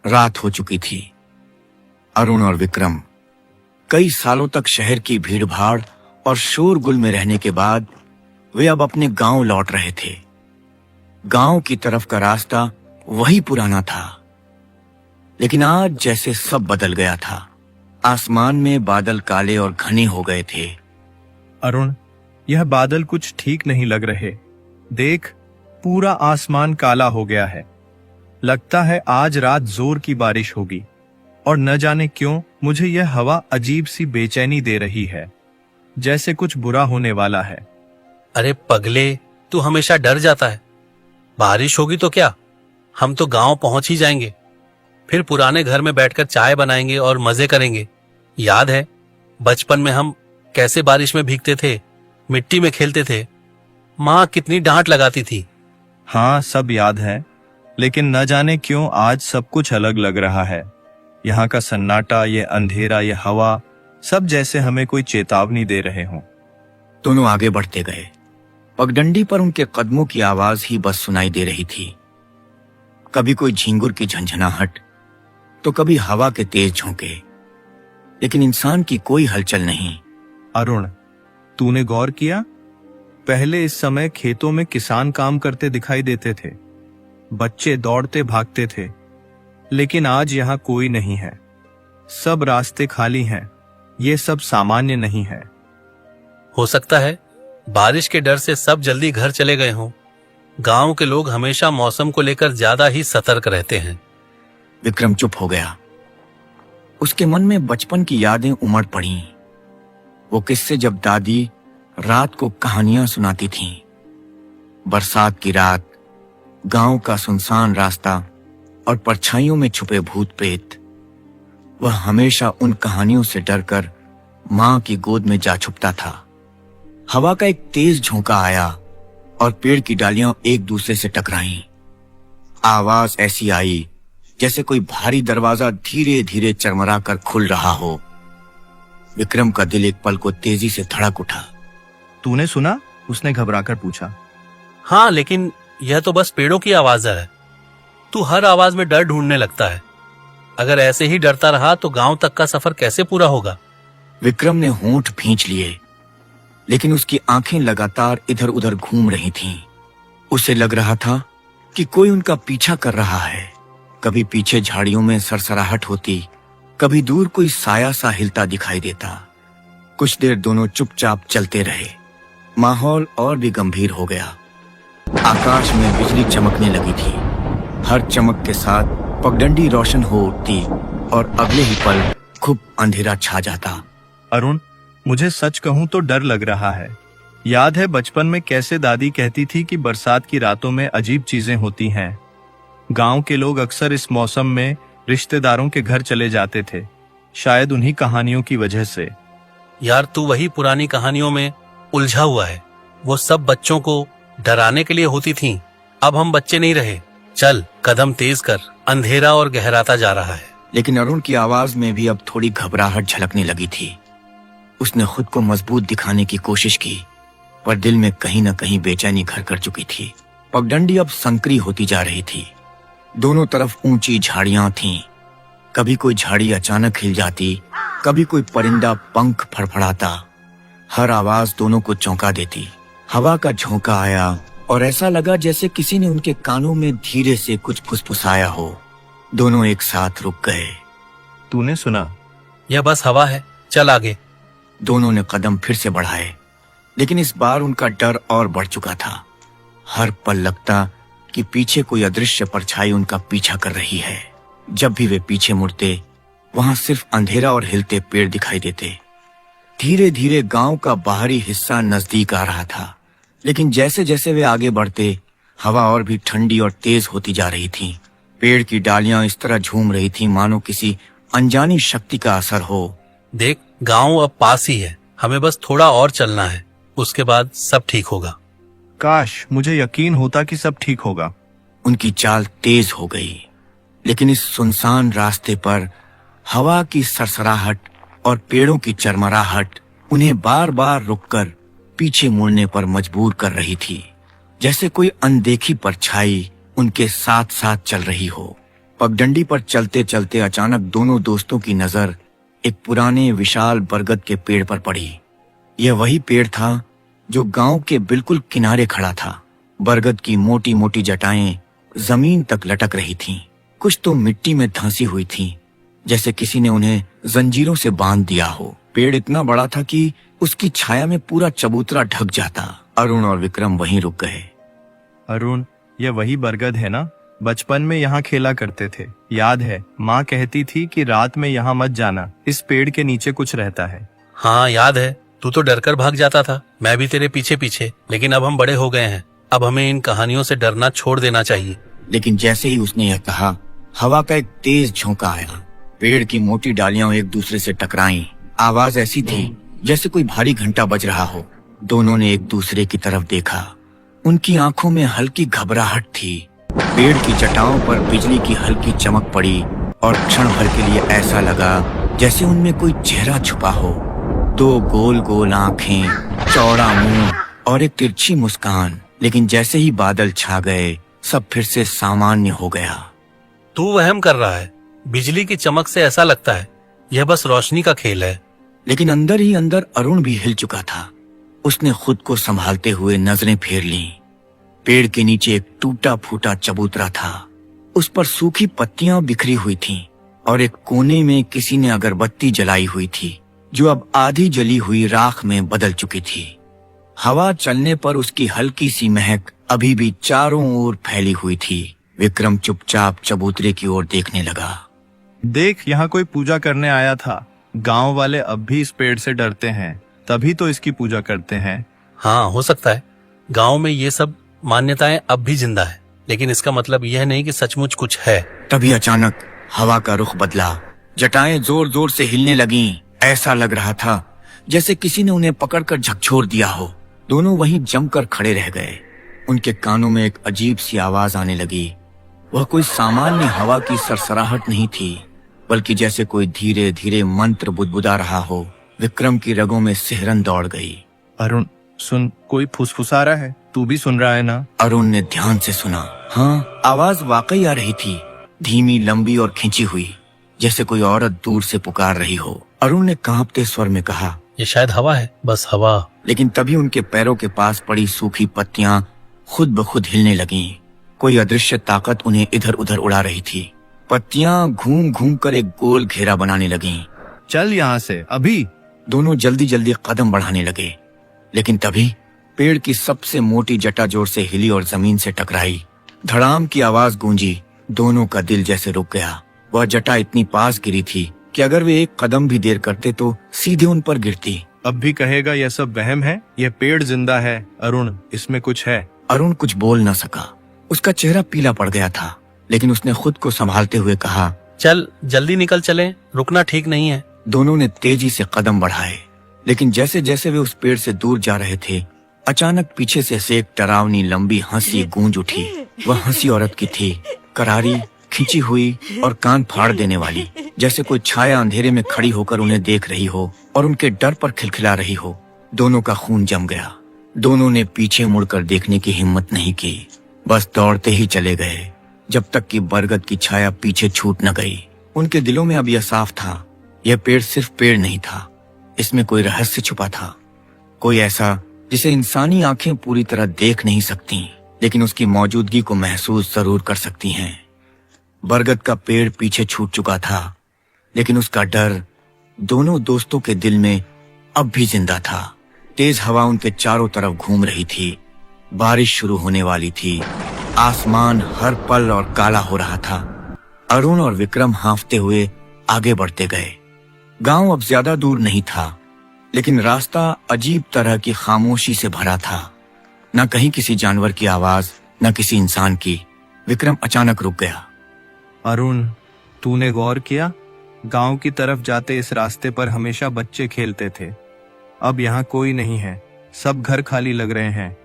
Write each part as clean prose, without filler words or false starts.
रात हो चुकी थी। अरुण और विक्रम कई सालों तक शहर की भीड़भाड़ और शोरगुल में रहने के बाद वे अब अपने गांव लौट रहे थे। गांव की तरफ का रास्ता वही पुराना था, लेकिन आज जैसे सब बदल गया था। आसमान में बादल काले और घने हो गए थे। अरुण, यह बादल कुछ ठीक नहीं लग रहे। देख, पूरा आसमान काला हो गया है। लगता है आज रात जोर की बारिश होगी, और न जाने क्यों मुझे यह हवा अजीब सी बेचैनी दे रही है, जैसे कुछ बुरा होने वाला है। अरे पगले, तू हमेशा डर जाता है। बारिश होगी तो क्या, हम तो गांव पहुंच ही जाएंगे। फिर पुराने घर में बैठकर चाय बनाएंगे और मजे करेंगे। याद है बचपन में हम कैसे बारिश में भीगते थे, मिट्टी में खेलते थे, माँ कितनी डांट लगाती थी। हाँ, सब याद है, लेकिन न जाने क्यों आज सब कुछ अलग लग रहा है। यहाँ का सन्नाटा, ये अंधेरा, ये हवा, सब जैसे हमें कोई चेतावनी दे रहे हों। दोनों आगे बढ़ते गए। पगडंडी पर उनके कदमों की आवाज ही बस सुनाई दे रही थी। कभी कोई झींगुर की झंझनाहट, तो कभी हवा के तेज झोंके, लेकिन इंसान की कोई हलचल नहीं। अरुण, तूने गौर किया? पहले इस समय खेतों में किसान काम करते दिखाई देते थे, बच्चे दौड़ते भागते थे, लेकिन आज यहाँ कोई नहीं है। सब रास्ते खाली हैं। ये सब सामान्य नहीं है। हो सकता है बारिश के डर से सब जल्दी घर चले गए हों। गांव के लोग हमेशा मौसम को लेकर ज्यादा ही सतर्क रहते हैं। विक्रम चुप हो गया। उसके मन में बचपन की यादें उमड़ पड़ी। वो किस्से जब दादी रात को कहानियां सुनाती थीं। बरसात की रात, गांव का सुनसान रास्ता और परछाइयों में छुपे भूत प्रेत। वह हमेशा उन कहानियों से डरकर मां की गोद में जा छुपता था। हवा का एक तेज झोंका आया और पेड़ की डालियां एक दूसरे से टकराईं। आवाज ऐसी आई जैसे कोई भारी दरवाजा धीरे धीरे चरमरा कर खुल रहा हो। विक्रम का दिल एक पल को तेजी से धड़क उठा। तूने सुना? उसने घबराकर पूछा। हाँ, लेकिन यह तो बस पेड़ों की आवाज है। तू हर आवाज में डर ढूंढने लगता है। अगर ऐसे ही डरता रहा तो गांव तक का सफर कैसे पूरा होगा? विक्रम ने होंठ भींच लिए, लेकिन उसकी आंखें लगातार इधर उधर घूम रही थीं। उसे लग रहा था कि कोई उनका पीछा कर रहा है। कभी पीछे झाड़ियों में सरसराहट होती, कभी दूर कोई साया सा हिलता दिखाई देता। कुछ देर दोनों चुपचाप चलते रहे। माहौल और भी गंभीर हो गया। आकाश में बिजली चमकने लगी थी। हर चमक के साथ पगडंडी रोशन हो उठती और अगले ही पल खूब अंधेरा छा जाता। अरुण, मुझे सच कहूं तो डर लग रहा है। याद है बचपन में कैसे दादी कहती थी कि बरसात की रातों में अजीब चीजें होती हैं। गांव के लोग अक्सर इस मौसम में रिश्तेदारों के घर चले जाते थे, शायद उन्हीं कहानियों की वजह से। यार, तू वही पुरानी कहानियों में उलझा हुआ है। वो सब बच्चों को डराने के लिए होती थीं। अब हम बच्चे नहीं रहे। चल, कदम तेज कर, अंधेरा और गहराता जा रहा है। लेकिन अरुण की आवाज में भी अब थोड़ी घबराहट झलकने लगी थी। उसने खुद को मजबूत दिखाने की कोशिश की, पर दिल में कहीं न कहीं बेचैनी घर कर चुकी थी। पगडंडी अब संकरी होती जा रही थी। दोनों तरफ ऊंची झाड़ियां थीं। कभी कोई झाड़ी अचानक हिल जाती, कभी कोई परिंदा पंख फड़फड़ाता। हर आवाज दोनों को चौंका देती। हवा का झोंका आया और ऐसा लगा जैसे किसी ने उनके कानों में धीरे से कुछ फुसफुसाया हो। दोनों एक साथ रुक गए। तूने सुना? यह बस हवा है, चल आगे। दोनों ने कदम फिर से बढ़ाए, लेकिन इस बार उनका डर और बढ़ चुका था। हर पल लगता कि पीछे कोई अदृश्य परछाई उनका पीछा कर रही है। जब भी वे पीछे मुड़ते, वहां सिर्फ अंधेरा और हिलते पेड़ दिखाई देते। धीरे धीरे गांव का बाहरी हिस्सा नजदीक आ रहा था, लेकिन जैसे जैसे वे आगे बढ़ते, हवा और भी ठंडी और तेज होती जा रही थी। पेड़ की डालियां इस तरह झूम रही थी मानो किसी अनजानी शक्ति का असर हो। देख, गांव अब पास ही है। हमें बस थोड़ा और चलना है, उसके बाद सब ठीक होगा। काश मुझे यकीन होता कि सब ठीक होगा। उनकी चाल तेज हो गई, लेकिन इस सुनसान रास्ते पर हवा की सरसराहट और पेड़ों की चरमराहट उन्हें बार बार रुककर पीछे मुड़ने पर मजबूर कर रही थी, जैसे कोई अनदेखी परछाई उनके साथ साथ चल रही हो। पगडंडी पर चलते चलते अचानक दोनों दोस्तों की नजर एक पुराने विशाल बरगद के पेड़ पर पड़ी। यह वही पेड़ था जो गांव के बिल्कुल किनारे खड़ा था। बरगद की मोटी मोटी जटाएं जमीन तक लटक रही थीं। कुछ तो मिट्टी में धंसी हुई थीं, जैसे किसी ने उन्हें जंजीरों से बांध दिया हो। पेड़ इतना बड़ा था कि उसकी छाया में पूरा चबूतरा ढक जाता। अरुण और विक्रम वहीं रुक गए। अरुण, यह वही बरगद है ना? बचपन में यहाँ खेला करते थे, याद है? माँ कहती थी कि रात में यहाँ मत जाना, इस पेड़ के नीचे कुछ रहता है। हाँ याद है, तू तो डरकर भाग जाता था, मैं भी तेरे पीछे पीछे। लेकिन अब हम बड़े हो गए हैं, अब हमें इन कहानियों से डरना छोड़ देना चाहिए। लेकिन जैसे ही उसने यह कहा, हवा का एक तेज झोंका आया। पेड़ की मोटी डालियां एक दूसरे से टकराईं। आवाज ऐसी थी जैसे कोई भारी घंटा बज रहा हो। दोनों ने एक दूसरे की तरफ देखा। उनकी आंखों में हल्की घबराहट थी। पेड़ की जटाओं पर बिजली की हल्की चमक पड़ी और क्षण भर के लिए ऐसा लगा जैसे उनमें कोई चेहरा छुपा हो। दो गोल गोल आंखें, चौड़ा मुंह और एक तिरछी मुस्कान। लेकिन जैसे ही बादल छा गए, सब फिर से सामान्य हो गया। तू वहम कर रहा है, बिजली की चमक से ऐसा लगता है यह बस रोशनी का खेल है। लेकिन अंदर ही अंदर अरुण भी हिल चुका था। उसने खुद को संभालते हुए नजरें फेर लीं। पेड़ के नीचे एक टूटा फूटा चबूतरा था। उस पर सूखी पत्तियां बिखरी हुई थीं और एक कोने में किसी ने अगरबत्ती जलाई हुई थी, जो अब आधी जली हुई राख में बदल चुकी थी। हवा चलने पर उसकी हल्की सी महक अभी भी चारों ओर फैली हुई थी। विक्रम चुपचाप चबूतरे की ओर देखने लगा। देख, यहाँ कोई पूजा करने आया था। गांव वाले अब भी इस पेड़ से डरते हैं, तभी तो इसकी पूजा करते हैं। हाँ हो सकता है, गांव में ये सब मान्यताएं अब भी जिंदा है, लेकिन इसका मतलब यह नहीं कि सचमुच कुछ है। तभी अचानक हवा का रुख बदला। जटाएं जोर जोर से हिलने लगीं। ऐसा लग रहा था जैसे किसी ने उन्हें पकड़कर झकझोर दिया हो। दोनों वहीं जमकर खड़े रह गए। उनके कानों में एक अजीब सी आवाज आने लगी। वह कोई सामान्य हवा की सरसराहट नहीं थी, बल्कि जैसे कोई धीरे धीरे मंत्र बुदबुदा रहा हो। विक्रम की रगों में सिहरन दौड़ गई। अरुण सुन, कोई फुसफुसा रहा है, तू भी सुन रहा है ना? अरुण ने ध्यान से सुना। हाँ, आवाज वाकई आ रही थी, धीमी, लंबी और खिंची हुई, जैसे कोई औरत दूर से पुकार रही हो। अरुण ने कांपते स्वर में कहा, ये शायद हवा है, बस हवा। लेकिन तभी उनके पैरों के पास पड़ी सूखी पत्तियां खुद ब खुद हिलने लगीं। कोई अदृश्य ताकत उन्हें इधर उधर उड़ा रही थी। पत्तियां घूम घूम कर एक गोल घेरा बनाने लगीं। चल यहाँ से अभी। दोनों जल्दी जल्दी कदम बढ़ाने लगे। लेकिन तभी पेड़ की सबसे मोटी जटा जोर से हिली और जमीन से टकराई। धड़ाम की आवाज गूंजी। दोनों का दिल जैसे रुक गया। वह जटा इतनी पास गिरी थी कि अगर वे एक कदम भी देर करते तो सीधे उन पर गिरती। अब भी कहेगा यह सब वहम है? यह पेड़ जिंदा है अरुण, इसमें कुछ है। अरुण कुछ बोल न सका। उसका चेहरा पीला पड़ गया था, लेकिन उसने खुद को संभालते हुए कहा, चल जल्दी निकल चलें, रुकना ठीक नहीं है। दोनों ने तेजी से कदम बढ़ाए, लेकिन जैसे जैसे वे उस पेड़ से दूर जा रहे थे, अचानक पीछे से एक डरावनी लंबी हंसी गूंज उठी। वह हंसी औरत की थी, करारी, खिंची हुई और कान फाड़ देने वाली, जैसे कोई छाया अंधेरे में खड़ी होकर उन्हें देख रही हो और उनके डर पर खिलखिला रही हो। दोनों का खून जम गया। दोनों ने पीछे मुड़कर देखने की हिम्मत नहीं की, बस दौड़ते ही चले गए, जब तक कि बरगद की छाया पीछे छूट न गई। उनके दिलों में अब यह साफ था, यह पेड़ सिर्फ पेड़ नहीं था, इसमें कोई रहस्य छुपा था, कोई ऐसा जिसे इंसानी आंखें पूरी तरह देख नहीं सकती, लेकिन उसकी मौजूदगी को महसूस जरूर कर सकती हैं। बरगद का पेड़ पीछे छूट चुका था, लेकिन उसका डर दोनों दोस्तों के दिल में अब भी जिंदा था। तेज हवा उनके चारों तरफ घूम रही थी। बारिश शुरू होने वाली थी। आसमान हर पल और काला हो रहा था। अरुण और विक्रम हांफते हुए आगे बढ़ते गए। गांव अब ज्यादा दूर नहीं था, लेकिन रास्ता अजीब तरह की खामोशी से भरा था। न कहीं किसी जानवर की आवाज, न किसी इंसान की। विक्रम अचानक रुक गया। अरुण, तूने गौर किया? गांव की तरफ जाते इस रास्ते पर हमेशा बच्चे खेलते थे। अब यहाँ कोई नहीं है, सब घर खाली लग रहे हैं।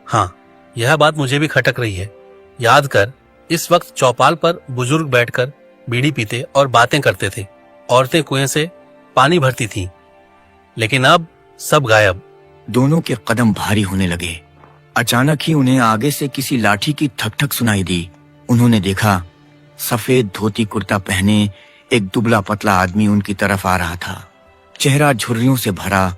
हाँ, यह बात मुझे भी खटक रही है। याद कर, इस वक्त चौपाल पर बुजुर्ग बैठकर बीड़ी पीते और बातें करते थे। औरतें कुएं से पानी भरती थीं, लेकिन अब सब गायब। दोनों के कदम भारी होने लगे। अचानक ही उन्हें आगे से किसी लाठी की ठक ठक सुनाई दी। उन्होंने देखा सफेद धोती कुर्ता पहने एक दुबला पतला आदमी उनकी तरफ आ रहा था। चेहरा झुर्रियों से भरा,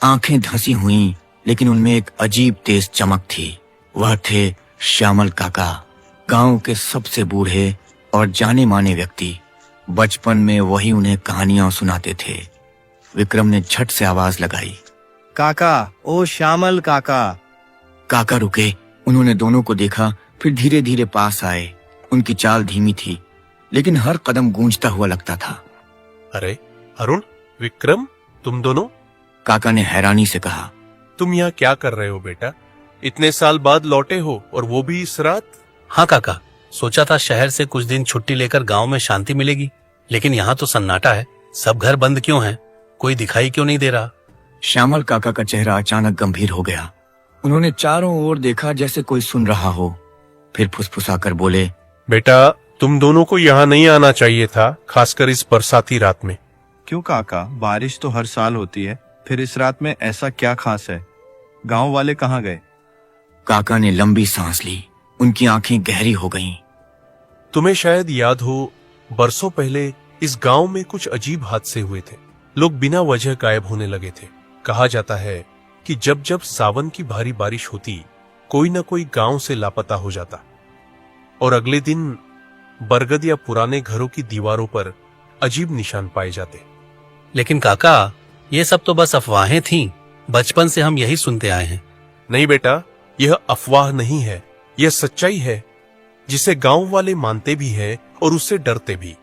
आंखें धंसी हुई, लेकिन उनमें एक अजीब तेज चमक थी। वह थे श्यामल काका, गांव के सबसे बूढ़े और जाने माने व्यक्ति। बचपन में वही उन्हें कहानियां सुनाते थे। विक्रम ने झट से आवाज लगाई, काका, ओ श्यामल काका। काका रुके। उन्होंने दोनों को देखा, फिर धीरे धीरे पास आए। उनकी चाल धीमी थी, लेकिन हर कदम गूंजता हुआ लगता था। अरे अरुण, विक्रम, तुम दोनों? काका ने हैरानी से कहा। तुम यहाँ क्या कर रहे हो बेटा? इतने साल बाद लौटे हो और वो भी इस रात? हाँ काका, सोचा था शहर से कुछ दिन छुट्टी लेकर गांव में शांति मिलेगी, लेकिन यहाँ तो सन्नाटा है। सब घर बंद क्यों हैं? कोई दिखाई क्यों नहीं दे रहा? श्यामल काका का चेहरा अचानक गंभीर हो गया। उन्होंने चारों ओर देखा जैसे कोई सुन रहा हो, फिर फुसफुसाकर बोले, बेटा, तुम दोनों को यहाँ नहीं आना चाहिए था, खासकर इस बरसाती रात में। क्यों काका, बारिश तो हर साल होती है, फिर इस रात में ऐसा क्या खास है? गांव वाले कहाँ गए? काका ने लंबी सांस ली। उनकी आंखें गहरी हो गईं। तुम्हें शायद याद हो, बरसों पहले इस गांव में कुछ अजीब हादसे हुए थे। लोग बिना वजह गायब होने लगे थे। कहा जाता है कि जब जब सावन की भारी बारिश होती, कोई न कोई गांव से लापता हो जाता और अगले दिन बरगद या पुराने घरों की दीवारों पर अजीब निशान पाए जाते। लेकिन काका, ये सब तो बस अफवाहें थीं। बचपन से हम यही सुनते आए हैं। नहीं बेटा, यह अफवाह नहीं है, यह सच्चाई है जिसे गांव वाले मानते भी हैं और उससे डरते भी।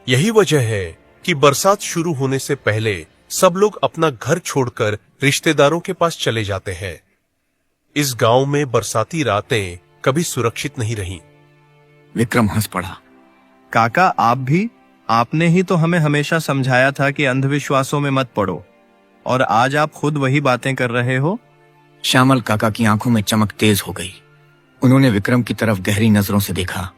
यही वजह है कि बरसात शुरू होने से पहले सब लोग अपना घर छोड़कर रिश्तेदारों के पास चले जाते हैं। इस गांव में बरसाती रातें कभी सुरक्षित नहीं रहीं। विक्रम हंस पड़ा। काका, आप भी? आपने ही तो हमें हमेशा समझाया था कि अंधविश्वासों में मत पड़ो, और आज आप खुद वही बातें कर रहे हो। श्यामल काका की आंखों में चमक तेज हो गई। उन्होंने विक्रम की तरफ गहरी नजरों से देखा।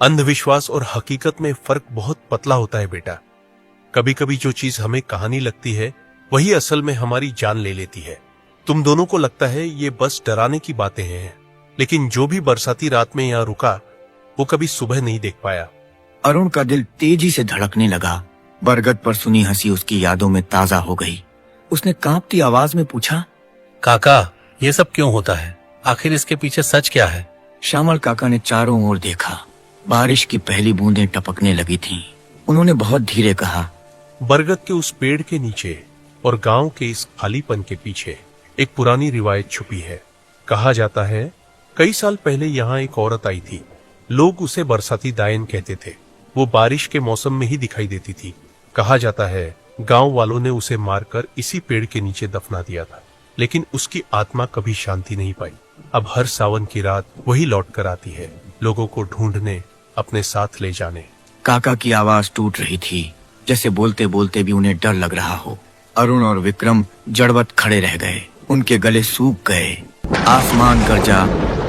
अंधविश्वास और हकीकत में फर्क बहुत पतला होता है बेटा। कभी कभी जो चीज हमें कहानी लगती है, वही असल में हमारी जान ले लेती है। तुम दोनों को लगता है ये बस डराने की बातें हैं, लेकिन जो भी बरसाती रात में यहाँ रुका, वो कभी सुबह नहीं देख पाया। अरुण का दिल तेजी से धड़कने लगा। बरगद पर सुनी हंसी उसकी यादों में ताजा हो गई। उसने कांपती आवाज में पूछा, काका, ये सब क्यों होता है? आखिर इसके पीछे सच क्या है? श्यामल काका ने चारों ओर देखा। बारिश की पहली बूंदें टपकने लगी थीं। उन्होंने बहुत धीरे कहा, बरगद के उस पेड़ के नीचे और गांव के इस खालीपन के पीछे एक पुरानी रिवायत छुपी है। कहा जाता है, कई साल पहले यहाँ एक औरत आई थी। लोग उसे बरसाती दायन कहते थे। वो बारिश के मौसम में ही दिखाई देती थी। कहा जाता है, गांव वालों ने उसे मारकर इसी पेड़ के नीचे दफना दिया था, लेकिन उसकी आत्मा कभी शांति नहीं पाई। अब हर सावन की रात वही लौट कर आती है, लोगों को ढूंढने, अपने साथ ले जाने। काका की आवाज टूट रही थी, जैसे बोलते बोलते भी उन्हें डर लग रहा हो। अरुण और विक्रम जड़वत खड़े रह गए। उनके गले सूख गए। आसमान गरजा,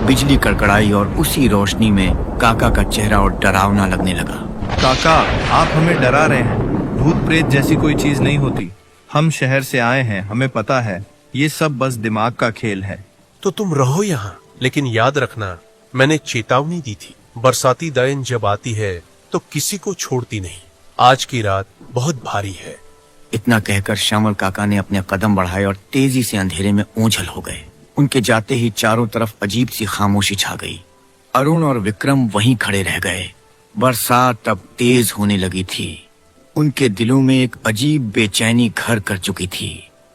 बिजली कड़कड़ाई और उसी रोशनी में काका का चेहरा और डरावना लगने लगा। काका, आप हमें डरा रहे हैं। भूत प्रेत जैसी कोई चीज नहीं होती। हम शहर से आए हैं, हमें पता है। ये सब बस दिमाग का खेल है। तो तुम रहो यहाँ, लेकिन याद रखना, मैंने चेतावनी दी थी, बरसाती दायन जब आती है तो किसी को छोड़ती नहीं। आज की रात बहुत भारी है। इतना कहकर श्यामल काका ने अपने कदम बढ़ाए और तेजी से अंधेरे में ओझल हो गए। उनके जाते ही चारों तरफ अजीब सी खामोशी छा गई। अरुण और विक्रम वहीं खड़े रह गए। बरसात अब तेज होने लगी थी। उनके दिलों में एक अजीब बेचैनी घर कर चुकी थी।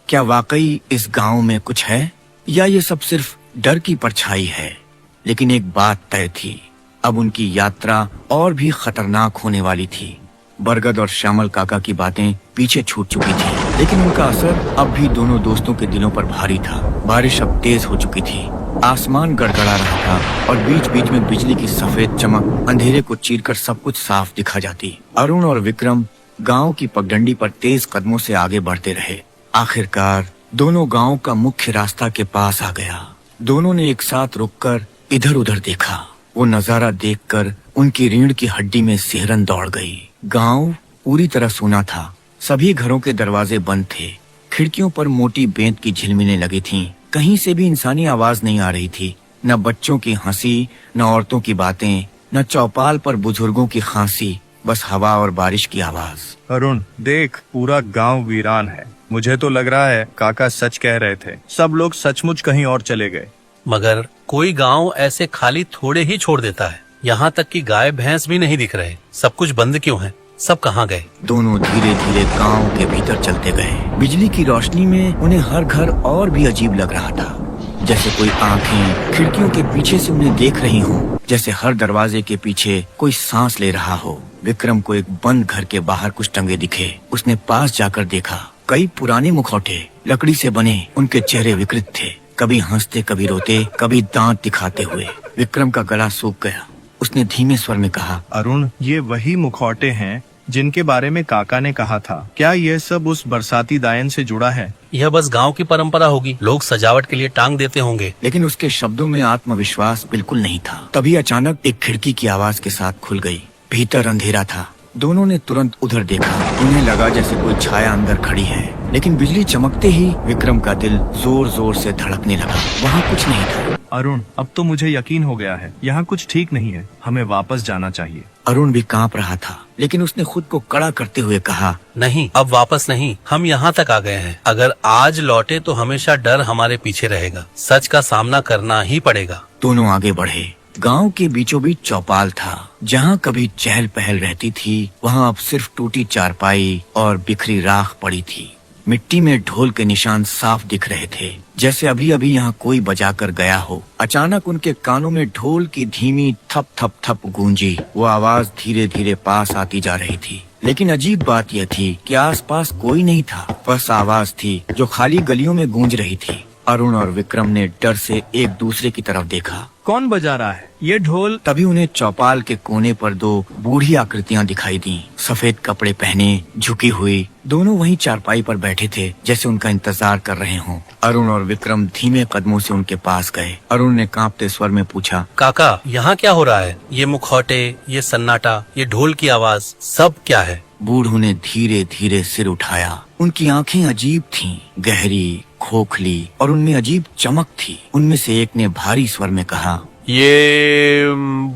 क्या वाकई इस गांव में कुछ है, या ये सब सिर्फ डर की परछाई है? लेकिन एक बात तय थी, अब उनकी यात्रा और भी खतरनाक होने वाली थी। बरगद और श्यामल काका की बातें पीछे छूट चुकी थी, लेकिन उनका असर अब भी दोनों दोस्तों के दिलों पर भारी था। बारिश अब तेज हो चुकी थी। आसमान गड़गड़ा रहा था और बीच बीच में बिजली की सफेद चमक अंधेरे को चीरकर सब कुछ साफ दिखा जाती। अरुण और विक्रम गांव की पगडंडी पर तेज कदमों से आगे बढ़ते रहे। आखिरकार दोनों गांव का मुख्य रास्ता के पास आ गया। दोनों ने एक साथ रुककर इधर उधर देखा। वो नजारा देखकर उनकी रीढ़ की हड्डी में सिहरन दौड़ गई। गांव पूरी तरह सूना था। सभी घरों के दरवाजे बंद थे। खिड़कियों पर मोटी बेंत की झिलमिलें लगी थीं। कहीं से भी इंसानी आवाज नहीं आ रही थी। न बच्चों की हंसी, न औरतों की बातें, न चौपाल पर बुजुर्गों की खांसी, बस हवा और बारिश की आवाज। अरुण देख, पूरा गांव वीरान है। मुझे तो लग रहा है काका सच कह रहे थे, सब लोग सचमुच कहीं और चले गए। मगर कोई गांव ऐसे खाली थोड़े ही छोड़ देता है। यहाँ तक कि गाय भैंस भी नहीं दिख रहे। सब कुछ बंद क्यों है? सब कहाँ गए? दोनों धीरे धीरे गांव के भीतर चलते गए। बिजली की रोशनी में उन्हें हर घर और भी अजीब लग रहा था, जैसे कोई आंखें खिड़कियों के पीछे से उन्हें देख रही हो, जैसे हर दरवाजे के पीछे कोई सांस ले रहा हो। विक्रम को एक बंद घर के बाहर कुछ टंगे दिखे। उसने पास जाकर देखा। कई पुराने मुखौटे लकड़ी से बने, उनके चेहरे विकृत थे, कभी हंसते कभी रोते, कभी दांत दिखाते हुए। विक्रम का गला सूख गया। उसने धीमे स्वर में कहा, अरुण, ये वही मुखौटे हैं जिनके बारे में काका ने कहा था। क्या यह सब उस बरसाती दायन से जुड़ा है? यह बस गांव की परंपरा होगी। लोग सजावट के लिए टांग देते होंगे। लेकिन उसके शब्दों में आत्मविश्वास बिल्कुल नहीं था। तभी अचानक एक खिड़की की आवाज के साथ खुल गई। भीतर अंधेरा था। दोनों ने तुरंत उधर देखा। उन्हें लगा जैसे कोई छाया अंदर खड़ी है, लेकिन बिजली चमकते ही विक्रम का दिल जोर जोर से धड़कने लगा। वहाँ कुछ नहीं था। अरुण, अब तो मुझे यकीन हो गया है, यहाँ कुछ ठीक नहीं है। हमें वापस जाना चाहिए। अरुण भी कांप रहा था, लेकिन उसने खुद को कड़ा करते हुए कहा, नहीं, अब वापस नहीं। हम यहाँ तक आ गए हैं। अगर आज लौटे तो हमेशा डर हमारे पीछे रहेगा। सच का सामना करना ही पड़ेगा। दोनों आगे बढ़े। गांव के बीचों बीच चौपाल था। जहाँ कभी चहल पहल रहती थी, वहाँ अब सिर्फ टूटी चारपाई और बिखरी राख पड़ी थी। मिट्टी में ढोल के निशान साफ दिख रहे थे, जैसे अभी अभी यहाँ कोई बजा कर गया हो। अचानक उनके कानों में ढोल की धीमी थप थप थप गूंजी। वो आवाज धीरे धीरे पास आती जा रही थी, लेकिन अजीब बात यह थी कि आसपास कोई नहीं था। बस आवाज थी जो खाली गलियों में गूंज रही थी। अरुण और विक्रम ने डर से एक दूसरे की तरफ देखा। कौन बजा रहा है ये ढोल? तभी उन्हें चौपाल के कोने पर दो बूढ़ी आकृतियां दिखाई दी, सफेद कपड़े पहने, झुकी हुई। दोनों वहीं चारपाई पर बैठे थे, जैसे उनका इंतजार कर रहे हों। अरुण और विक्रम धीमे कदमों से उनके पास गए। अरुण ने कांपते स्वर में पूछा, काका, यहाँ क्या हो रहा है? ये मुखौटे, ये सन्नाटा, ये ढोल की आवाज, सब क्या है? बूढ़ों ने धीरे धीरे सिर उठाया। उनकी आंखें अजीब थीं, गहरी, खोखली, और उनमें अजीब चमक थी। उनमें से एक ने भारी स्वर में कहा, ये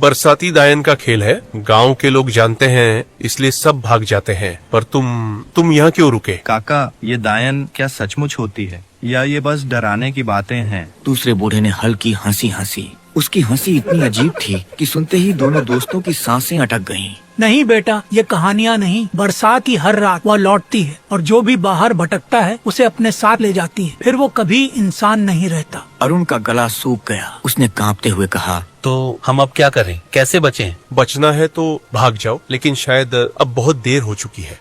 बरसाती दायन का खेल है। गांव के लोग जानते हैं, इसलिए सब भाग जाते हैं। पर तुम यहाँ क्यों रुके? काका, ये दायन क्या सचमुच होती है या ये बस डराने की बातें हैं? दूसरे बूढ़े ने हल्की हंसी हंसी। उसकी हंसी इतनी अजीब थी कि सुनते ही दोनों दोस्तों की सांसें अटक गईं। नहीं बेटा, ये कहानियाँ नहीं। बरसात की हर रात वह लौटती है और जो भी बाहर भटकता है उसे अपने साथ ले जाती है। फिर वो कभी इंसान नहीं रहता। अरुण का गला सूख गया। उसने कांपते हुए कहा, तो हम अब क्या करें? कैसे बचें? बचना है तो भाग जाओ, लेकिन शायद अब बहुत देर हो चुकी है।